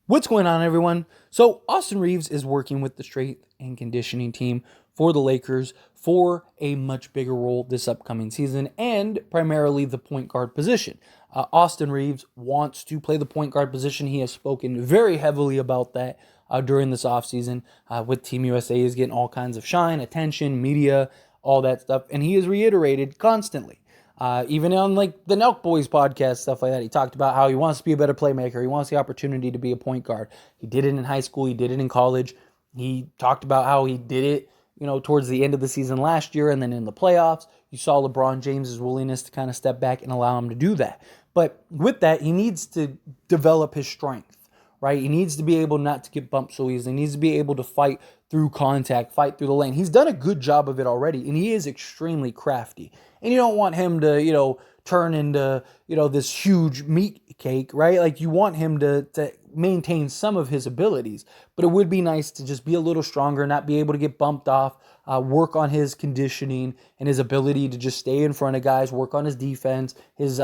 What's going on, everyone? So, Austin Reaves is working with the strength and conditioning team for the Lakers for a much bigger role this upcoming season and primarily the point guard position. Austin Reaves wants to play the point guard position. He has spoken very heavily about that during this offseason with Team USA. He's getting all kinds of shine, attention, media, all that stuff. And he has reiterated constantly. Even on like the Nelk Boys podcast, stuff like that, he talked about how he wants to be a better playmaker. He wants the opportunity to be a point guard. He did it in high school. He did it in college. He talked about how he did it, towards the end of the season last year, and then in the playoffs, you saw LeBron James's willingness to kind of step back and allow him to do that. But with that, he needs to develop his strength, right? He needs to be able not to get bumped so easily. He needs to be able to fight through contact, fight through the lane. He's done a good job of it already, and he is extremely crafty. And you don't want him to, turn into, this huge meat cake, right? Like you want him to maintain some of his abilities, but it would be nice to just be a little stronger, not be able to get bumped off, work on his conditioning and his ability to just stay in front of guys, work on his defense, his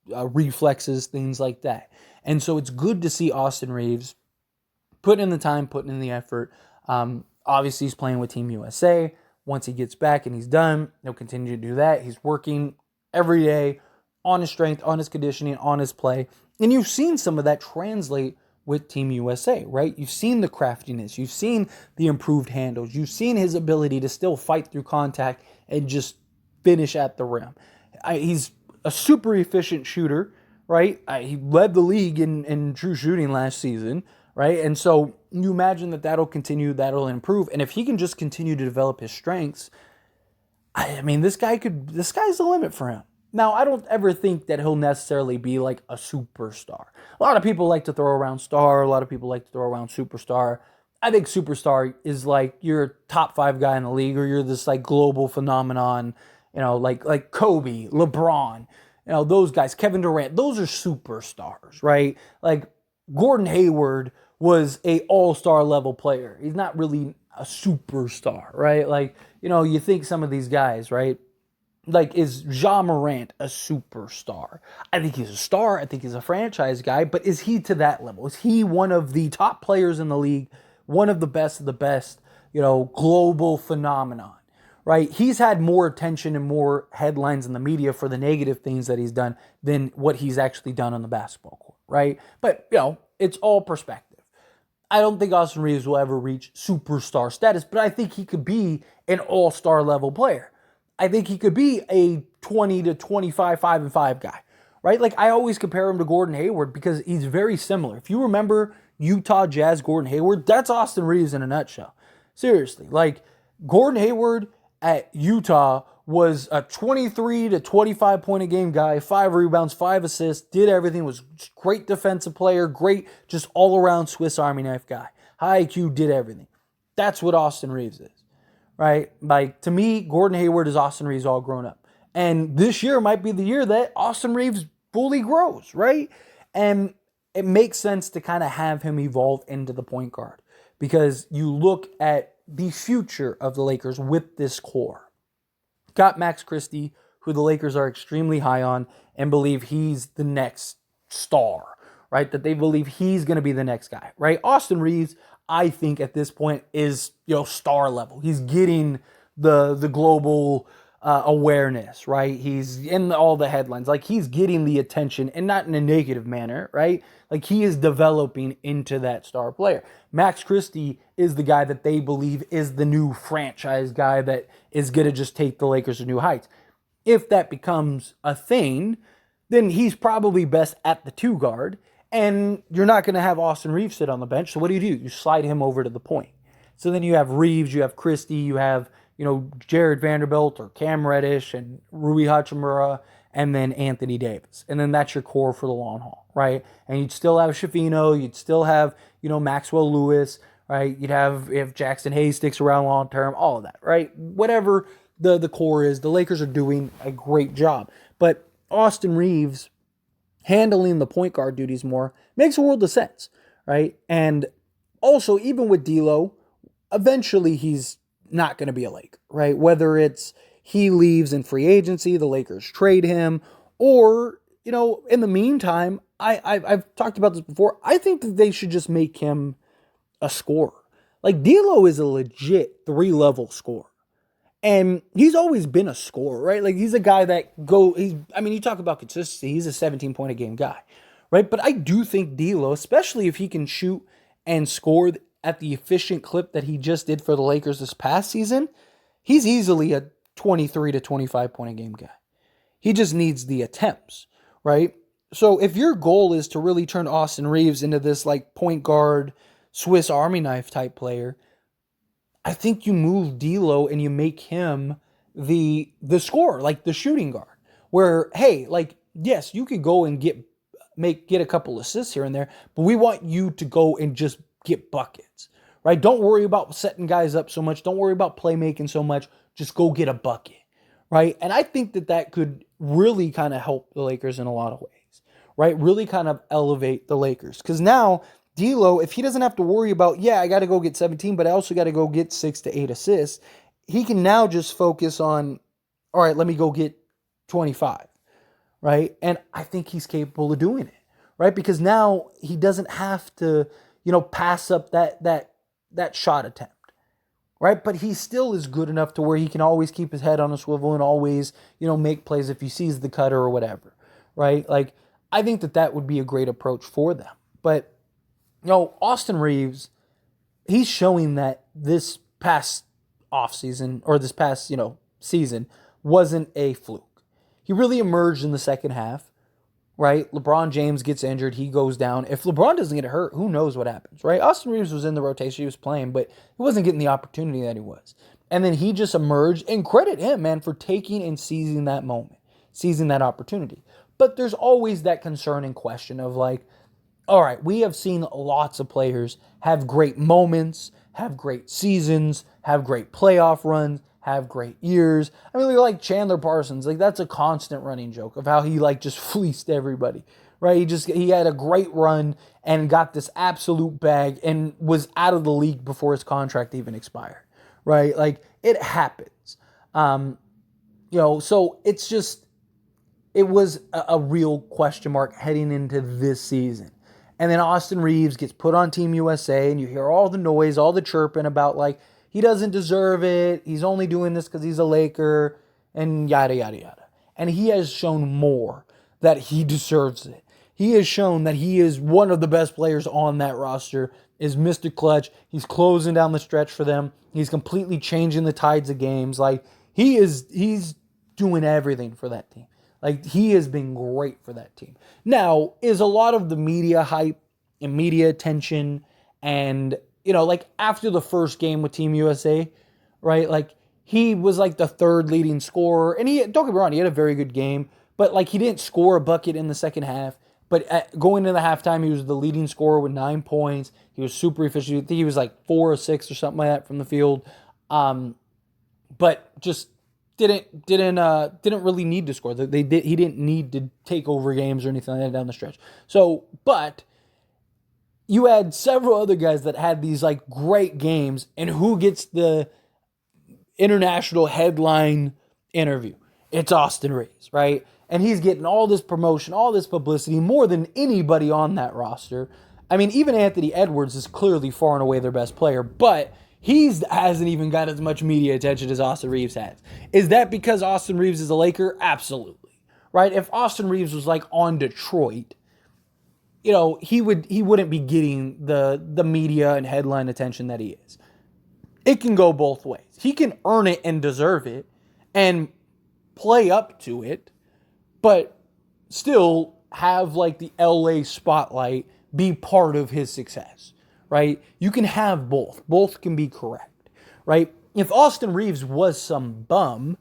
reflexes, things like that. And so it's good to see Austin Reaves putting in the time, putting in the effort. Obviously, he's playing with Team USA. Once he gets back and he's done, he'll continue to do that. He's working every day on his strength, on his conditioning, on his play. And you've seen some of that translate with Team USA, right? You've seen the craftiness. You've seen the improved handles. You've seen his ability to still fight through contact and just finish at the rim. He's a super efficient shooter, right? He led the league in true shooting last season, right? And so you imagine that that'll continue, that'll improve. And if he can just continue to develop his strengths, I mean, the sky's the limit for him. Now, I don't ever think that he'll necessarily be like a superstar. A lot of people like to throw around star. A lot of people like to throw around superstar. I think superstar is like you're a top 5 guy in the league, or you're this like global phenomenon, like Kobe, LeBron, those guys, Kevin Durant. Those are superstars, right? Like Gordon Hayward was a all-star level player. He's not really a superstar, right? Like, you think some of these guys, right? Like, is Ja Morant a superstar? I think he's a star. I think he's a franchise guy. But is he to that level? Is he one of the top players in the league? One of the best, global phenomenon, right? He's had more attention and more headlines in the media for the negative things that he's done than what he's actually done on the basketball court, right? But, it's all perspective. I don't think Austin Reaves will ever reach superstar status, but I think he could be an all-star level player. I think he could be a 20 to 25, 5-5 guy, right? Like I always compare him to Gordon Hayward because he's very similar. If you remember Utah Jazz Gordon Hayward, that's Austin Reaves in a nutshell. Seriously, like Gordon Hayward at Utah was a 23 to 25 point a game guy, 5 rebounds, 5 assists, did everything, was great defensive player, great just all around Swiss Army knife guy. High IQ, did everything. That's what Austin Reaves is, right? Like to me, Gordon Hayward is Austin Reaves all grown up. And this year might be the year that Austin Reaves fully grows, right? And it makes sense to kind of have him evolve into the point guard because you look at the future of the Lakers with this core. Got Max Christie, who the Lakers are extremely high on and believe he's the next star, right? That they believe he's going to be the next guy, right? Austin Reaves, I think at this point is, star level. He's getting the global awareness, right? He's in all the headlines. Like he's getting the attention and not in a negative manner, right? Like he is developing into that star player. Max Christie is the guy that they believe is the new franchise guy that is going to just take the Lakers to new heights. If that becomes a thing, then he's probably best at the 2 guard. And you're not going to have Austin Reaves sit on the bench. So what do? You slide him over to the point. So then you have Reaves, you have Christie, you have, Jared Vanderbilt or Cam Reddish and Rui Hachimura, and then Anthony Davis. And then that's your core for the long haul, right? And you'd still have Shavino, you'd still have, Maxwell Lewis, right? You'd have, if Jackson Hayes sticks around long term, all of that, right? Whatever the core is, the Lakers are doing a great job. But Austin Reaves handling the point guard duties more makes a world of sense, right? And also, even with D'Lo, eventually he's not going to be a Laker, right? Whether it's he leaves in free agency, the Lakers trade him, or, in the meantime, I've talked about this before. I think that they should just make him a scorer. Like D'Lo is a legit 3-level scorer. And he's always been a scorer, right? Like he's a guy that you talk about consistency, he's a 17 point a game guy, right? But I do think D'Lo, especially if he can shoot and score at the efficient clip that he just did for the Lakers this past season, he's easily a 23 to 25 point a game guy. He just needs the attempts, right? So if your goal is to really turn Austin Reaves into this like point guard, Swiss Army knife type player, I think you move D'Lo and you make him the scorer, like the shooting guard. Where, hey, like, yes, you could go and get a couple assists here and there, but we want you to go and just get buckets, right? Don't worry about setting guys up so much. Don't worry about playmaking so much. Just go get a bucket, right? And I think that could really kind of help the Lakers in a lot of ways, right? Really kind of elevate the Lakers. Because now D'Lo, if he doesn't have to worry about, I got to go get 17, but I also got to go get 6 to 8 assists, he can now just focus on, all right, let me go get 25, right? And I think he's capable of doing it, right? Because now he doesn't have to, pass up that shot attempt, right? But he still is good enough to where he can always keep his head on a swivel and always, make plays if he sees the cutter or whatever, right? Like, I think that would be a great approach for them. But Austin Reaves, he's showing that this past offseason or this past, season wasn't a fluke. He really emerged in the second half, right? LeBron James gets injured. He goes down. If LeBron doesn't get hurt, who knows what happens, right? Austin Reaves was in the rotation. He was playing, but he wasn't getting the opportunity that he was. And then he just emerged, and credit him, man, for taking and seizing that moment, seizing that opportunity. But there's always that concern and question of like, all right, we have seen lots of players have great moments, have great seasons, have great playoff runs, have great years. I mean, like Chandler Parsons, like that's a constant running joke of how he like just fleeced everybody, right? He had a great run and got this absolute bag and was out of the league before his contract even expired, right? Like it happens. So it's just, it was a real question mark heading into this season. And then Austin Reaves gets put on Team USA, and you hear all the noise, all the chirping about, like, he doesn't deserve it. He's only doing this because he's a Laker, and yada, yada, yada. And he has shown more that he deserves it. He has shown that he is one of the best players on that roster, is Mr. Clutch. He's closing down the stretch for them. He's completely changing the tides of games. Like, he's doing everything for that team. Like, he has been great for that team. Now, is a lot of the media hype and media attention and, like after the first game with Team USA, right? Like, he was like the third leading scorer. And don't get me wrong, he had a very good game. But, like, he didn't score a bucket in the second half. But going into the halftime, he was the leading scorer with 9 points. He was super efficient. I think he was like 4 or 6 or something like that from the field. But just didn't really need to score. He didn't need to take over games or anything like that down the stretch. So, but you had several other guys that had these like great games, and who gets the international headline interview? It's Austin Reaves, right? And he's getting all this promotion, all this publicity, more than anybody on that roster. I mean, even Anthony Edwards is clearly far and away their best player, but he hasn't even got as much media attention as Austin Reaves has. Is that because Austin Reaves is a Laker? Absolutely. Right? If Austin Reaves was like on Detroit, he wouldn't be getting the media and headline attention that he is. It can go both ways. He can earn it and deserve it and play up to it, but still have like the LA spotlight be part of his success. Right? You can have both. Both can be correct, right? If Austin Reaves was some bum,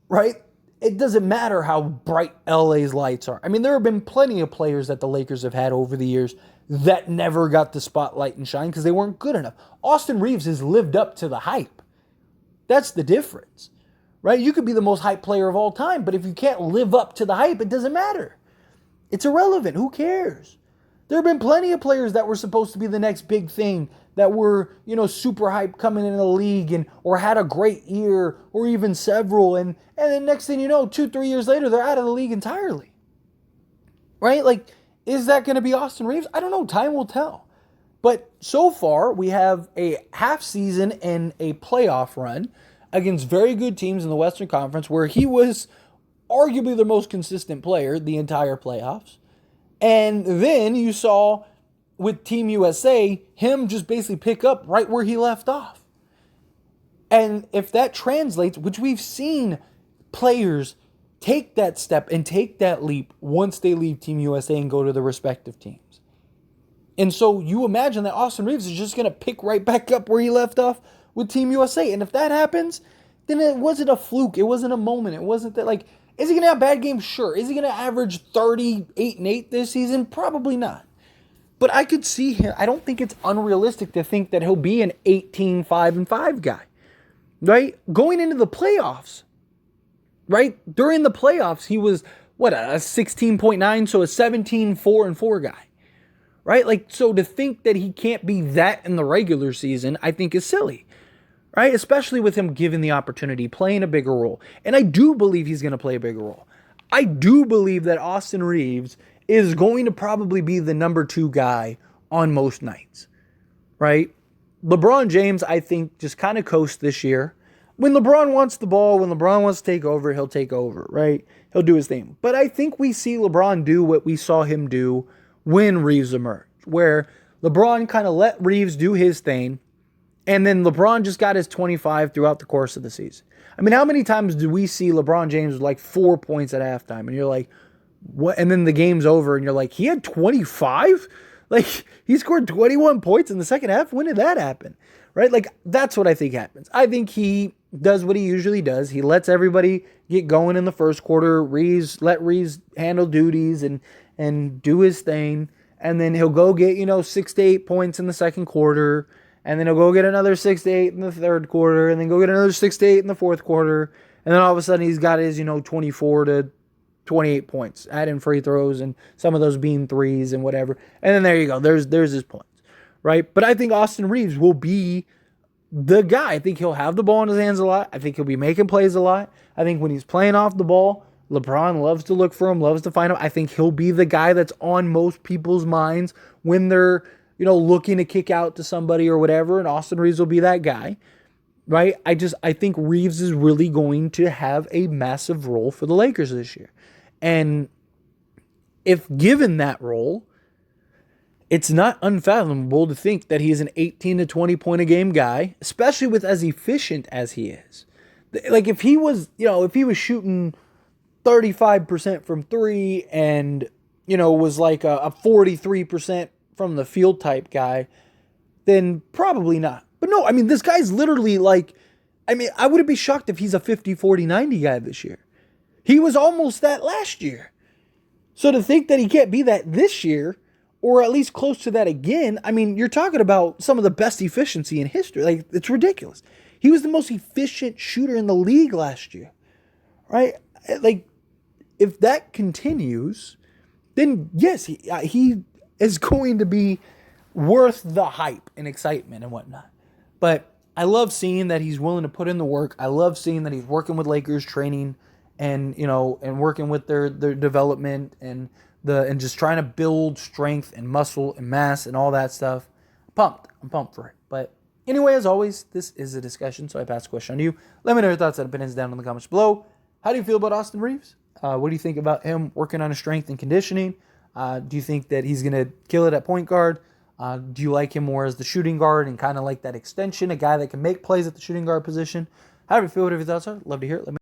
right, it doesn't matter how bright LA's lights are. I mean, there have been plenty of players that the Lakers have had over the years that never got the spotlight and shine because they weren't good enough. Austin Reaves has lived up to the hype. That's the difference, right? You could be the most hyped player of all time, but if you can't live up to the hype, it doesn't matter. It's irrelevant. Who cares? There have been plenty of players that were supposed to be the next big thing that were, super hyped coming into the league or had a great year or even several. And then next thing you know, 2-3 years later, they're out of the league entirely. Right? Like, Is that going to be Austin Reaves? I don't know. Time will tell. But so far, we have a half season and a playoff run against very good teams in the Western Conference where he was arguably the most consistent player the entire playoffs. And then you saw with Team USA, him just basically pick up right where he left off. And if that translates, which we've seen players take that step and take that leap once they leave Team USA and go to the respective teams. And so you imagine that Austin Reaves is just going to pick right back up where he left off with Team USA. And if that happens, then it wasn't a fluke. It wasn't a moment. It wasn't that, like, is he going to have bad games? Sure. Is he going to average 38-8 this season? Probably not. But I could see him. I don't think it's unrealistic to think that he'll be an 18-5-5 guy, right? Going into the playoffs, right? During the playoffs, he was, a 16.9, so a 17-4-4 guy. Right? Like, so to think that he can't be that in the regular season, I think is silly. Right? Especially with him given the opportunity, playing a bigger role. And I do believe he's going to play a bigger role. I do believe that Austin Reaves is going to probably be the number 2 guy on most nights. Right? LeBron James, I think, just kind of coasts this year. When LeBron wants the ball, when LeBron wants to take over, he'll take over. Right? He'll do his thing. But I think we see LeBron do what we saw him do when Reaves emerged, where LeBron kind of let Reaves do his thing, and then LeBron just got his 25 throughout the course of the season. I mean, how many times do we see LeBron James with like 4 points at halftime, and you're like, what? And then the game's over, and you're like, he had 25? Like, he scored 21 points in the second half? When did that happen? Right? Like, that's what I think happens. I think he does what he usually does. He lets everybody get going in the first quarter. Let Reaves handle duties and do his thing, and then he'll go get, 6 to 8 points in the second quarter, and then he'll go get another 6 to 8 in the third quarter, and then go get another 6 to 8 in the fourth quarter, and then all of a sudden he's got his, 24 to 28 points, add in free throws and some of those being threes and whatever, and then there you go, there's his points, right? But I think Austin Reaves will be the guy. I think he'll have the ball in his hands a lot. I think he'll be making plays a lot. I think when he's playing off the ball, LeBron loves to look for him, loves to find him. I think he'll be the guy that's on most people's minds when they're, looking to kick out to somebody or whatever, and Austin Reaves will be that guy, right? I think Reaves is really going to have a massive role for the Lakers this year. And if given that role, it's not unfathomable to think that he is an 18 to 20 point a game guy, especially with as efficient as he is. Like, if he was shooting 35% from 3 and, was like a 43% from the field type guy, then probably not. But no, I mean, this guy's literally like, I wouldn't be shocked if he's a 50, 40, 90 guy this year. He was almost that last year. So to think that he can't be that this year, or at least close to that again, you're talking about some of the best efficiency in history. Like, it's ridiculous. He was the most efficient shooter in the league last year, right? Like, if that continues, then yes, he is going to be worth the hype and excitement and whatnot. But I love seeing that he's willing to put in the work. I love seeing that he's working with Lakers training and, and working with their development and just trying to build strength and muscle and mass and all that stuff. I'm pumped for it. But anyway, as always, this is a discussion, so I pass the question on to you. Let me know your thoughts and opinions down in the comments below. How do you feel about Austin Reaves? What do you think about him working on his strength and conditioning? Do you think that he's going to kill it at point guard? Do you like him more as the shooting guard and kind of like that extension, a guy that can make plays at the shooting guard position? How do you feel? Whatever your thoughts are, love to hear it. Let me